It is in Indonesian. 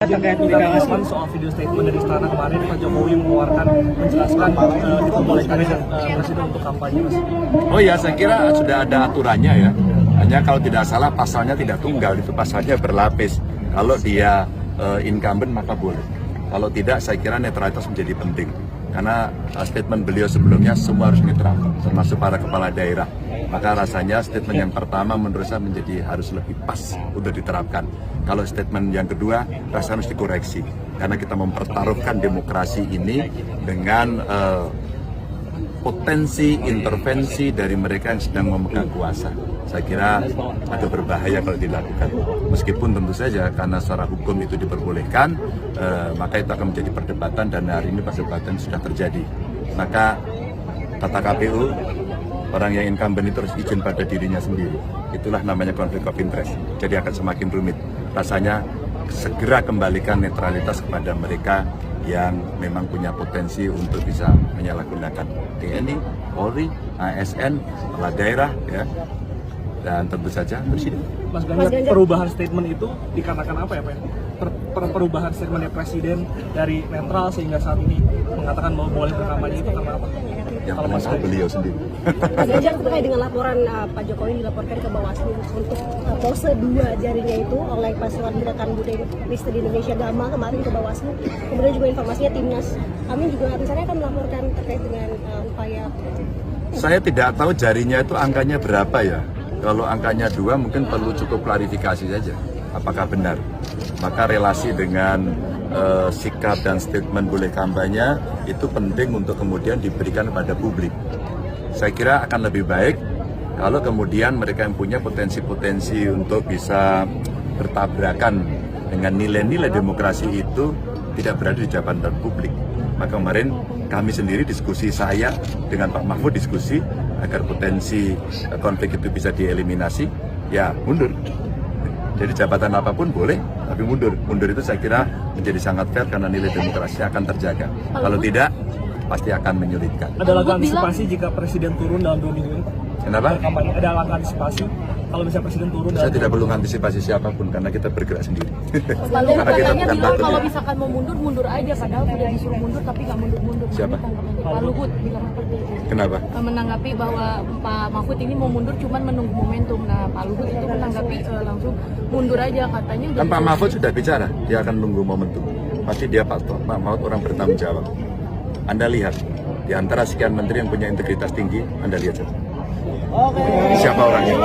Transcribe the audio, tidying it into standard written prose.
Terkait dengan soal video statement dari Istana kemarin, Pak Jokowi mengeluarkan menjelaskan diperbolehkan Presiden untuk kampanye, Mas. Oh ya, saya kira sudah ada aturannya ya. Hanya kalau tidak salah pasalnya tidak tunggal, itu pasalnya berlapis. Kalau dia incumbent maka boleh. Kalau tidak, saya kira netralitas menjadi penting. Karena statement beliau sebelumnya semua harus netral, termasuk para kepala daerah. Maka rasanya statement yang pertama menurut saya menjadi harus lebih pas untuk diterapkan. Kalau statement yang kedua rasanya harus dikoreksi. Karena kita mempertaruhkan demokrasi ini dengan potensi intervensi dari mereka yang sedang memegang kuasa. Saya kira agak berbahaya kalau dilakukan. Meskipun tentu saja karena secara hukum itu diperbolehkan, maka itu akan menjadi perdebatan dan hari ini perdebatan sudah terjadi. Maka kata KPU, orang yang incumbent itu harus izin pada dirinya sendiri. Itulah namanya konflik of interest. Jadi akan semakin rumit. Rasanya segera kembalikan netralitas kepada mereka yang memang punya potensi untuk bisa menyalahgunakan TNI, Polri, ASN, kepala daerah, ya, dan tentu saja Presiden. Mas Ganjar, perubahan statement itu dikarenakan apa ya Pak? Perubahan statementnya Presiden dari netral sehingga saat ini mengatakan bahwa boleh berkampanye itu karena apa? Yang paling tahu beliau sendiri. Mas Ganjar, terkait dengan laporan Pak Jokowi dilaporkan ke Bawaslu untuk pose dua jarinya itu oleh Paslon Gerakan Budaya Kristen Indonesia Gama kemarin ke Bawaslu. Kemudian juga informasinya Timnas Amin juga misalnya akan melaporkan terkait dengan upaya. Saya tidak tahu jarinya itu angkanya berapa ya. Kalau angkanya 2 mungkin perlu cukup klarifikasi saja. Apakah benar? Maka relasi dengan sikap dan statement boleh kampanye itu penting untuk kemudian diberikan kepada publik. Saya kira akan lebih baik kalau kemudian mereka yang punya potensi-potensi untuk bisa bertabrakan dengan nilai-nilai demokrasi itu tidak berada di jabatan publik. Maka kemarin kami sendiri diskusi, saya dengan Pak Mahfud diskusi agar potensi konflik itu bisa dieliminasi, ya mundur. Jadi jabatan apapun boleh, tapi mundur. Mundur itu saya kira menjadi sangat fair karena nilai demokrasi akan terjaga. Kalau tidak, pasti akan menyulitkan. Ada langkah antisipasi jika Presiden turun dalam 2 minggu ini? Kenapa? Kampanye, ada langkah antisipasi kalau misalnya Presiden turun? Saya tidak perlu antisipasi siapapun karena kita bergerak sendiri. Lalu Karena kita katanya bukan bilang takut. kalau misalkan mau mundur, mundur aja. Padahal udah disuruh mundur tapi nggak mundur-mundur. Siapa? Pak Luhut bilang seperti itu. Kenapa? Menanggapi bahwa Pak Mahfud ini mau mundur cuman menunggu momentum. Nah Pak Luhut itu menanggapi langsung mundur aja katanya. Kan Pak Mahfud sudah bicara, dia akan nunggu momentum. Pasti dia Pak Mahfud orang bertanggung jawab. Anda lihat, di antara sekian menteri yang punya integritas tinggi, Anda lihat saja. Siapa orangnya?